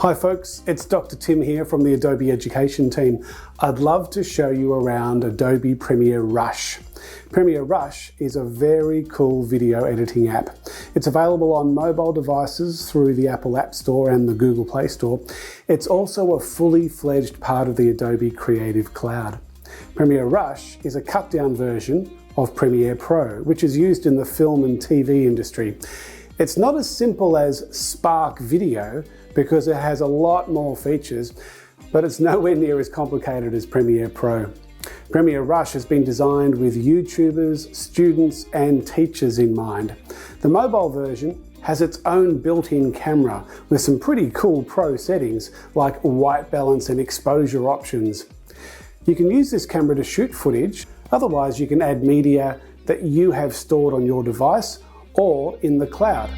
Hi folks, it's Dr. Tim here from the Adobe Education team. I'd love to show you around Adobe Premiere Rush. Premiere Rush is a very cool video editing app. It's available on mobile devices through the Apple App Store and the Google Play Store. It's also a fully fledged part of the Adobe Creative Cloud. Premiere Rush is a cut-down version of Premiere Pro, which is used in the film and TV industry. It's not as simple as Spark Video because it has a lot more features, but it's nowhere near as complicated as Premiere Pro. Premiere Rush has been designed with YouTubers, students, and teachers in mind. The mobile version has its own built-in camera with some pretty cool pro settings like white balance and exposure options. You can use this camera to shoot footage, otherwise you can add media that you have stored on your device or in the cloud.